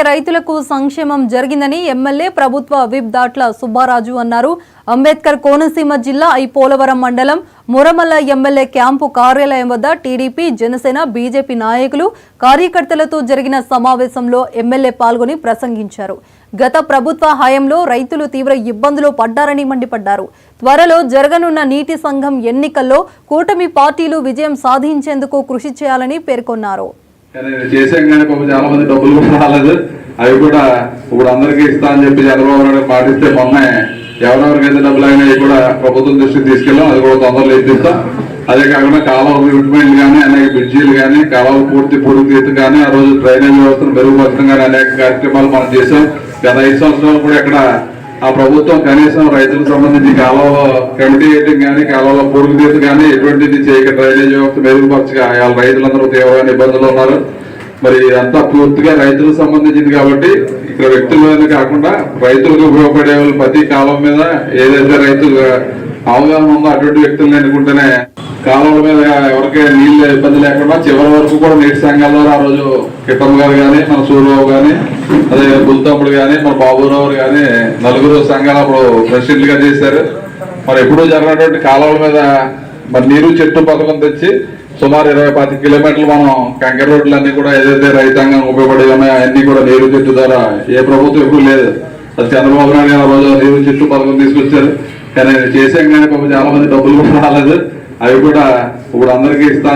రైతులకు సంక్షేమం జరిగిందని ఎమ్మెల్యే ప్రభుత్వ విప్ దాట్ల సుబ్బారాజు అన్నారు. అంబేద్కర్ కోనసీమ జిల్లా పోలవరం మండలం మురమల్ల ఎమ్మెల్యే క్యాంపు కార్యాలయం వద్ద టీడీపీ, జనసేన, బీజేపీ నాయకులు, కార్యకర్తలతో జరిగిన సమావేశంలో ఎమ్మెల్యే పాల్గొని ప్రసంగించారు. గత ప్రభుత్వ హయాంలో రైతులు తీవ్ర ఇబ్బందులు పడ్డారని మండిపడ్డారు. త్వరలో జరగనున్న నీటి సంఘం ఎన్నికల్లో కూటమి పార్టీలు విజయం సాధించేందుకు కృషి చేయాలని పేర్కొన్నారు. చేసాం కానీ చాలా మంది డబ్బులు కూడా రాలేదు. అవి కూడా ఇప్పుడు అందరికీ ఇస్తా అని చెప్పి చంద్రబాబు నాయుడు పాటిస్తే మొన్న ఎవరెవరికైతే డబ్బులు అయినా కూడా ప్రభుత్వం దృష్టికి తీసుకెళ్ళాం. అది కూడా తొందరలో ఇద్దిస్తాం. అదే కాకుండా కాలువ రిక్రూట్మెంట్ కానీ, అనేక బ్రిడ్జీలు కానీ, కాలువ పూర్తి కానీ, ఆ రోజు డ్రైనేజ్ వ్యవస్థను మెరుగుపరచడం కానీ అనేక కార్యక్రమాలు మనం చేసాం. గత 5 సంవత్సరాలు కూడా ఇక్కడ ఆ ప్రభుత్వం కనీసం రైతులకు సంబంధించి కాలువ కమిటీ వేయటం కానీ, కాలువలో పూర్తి కానీ ఎటువంటిది చేయక డ్రైనేజ్ వ్యవస్థ మెరుగుపరచగా వాళ్ళ రైతులందరూ తీవ్రమైన ఇబ్బందులు ఉన్నారు. మరి అంతా పూర్తిగా రైతులకు సంబంధించింది కాబట్టి ఇక్కడ వ్యక్తుల మీద కాకుండా రైతులకు ఉపయోగపడే వాళ్ళు ప్రతి కాలం మీద ఏదైతే రైతు అవగాహన ఉందో అటువంటి వ్యక్తులను ఎన్నుకుంటేనే కాలువల మీద ఎవరికైనా నీళ్ళు ఇబ్బంది లేకుండా చివరి వరకు కూడా నీటి సంఘాల ద్వారా ఆ రోజు కిట్టమ్మ గారు కానీ, మన సూర్యబాబు కానీ, అదే బుల్తమ్ముడు కానీ, మన బాబురావు కానీ 4 సంఘాలు అప్పుడు ప్రెసిడెంట్లుగా చేశారు. మరి ఎప్పుడూ జరిగినటువంటి కాలువల మీద మరి నీరు చెట్టు పథకం తెచ్చి సుమారు 20-25 కిలోమీటర్లు మనం కంకర రోడ్లన్నీ కూడా ఏదైతే రైతాంగం ఉపయోగపడే ఉన్నాయో అన్ని కూడా నీరు చెట్టు ద్వారా ఏ ప్రభుత్వం ఎప్పుడు లేదు. అది చంద్రబాబు నాయుడు గారు ఆ రోజు నీరు చెట్టు పథకం తీసుకొచ్చారు. కానీ చేసాం కానీ చాలా మంది డబ్బులు కూడా రాలేదు. అవి కూడా ఇప్పుడు అందరికీ ఇస్తా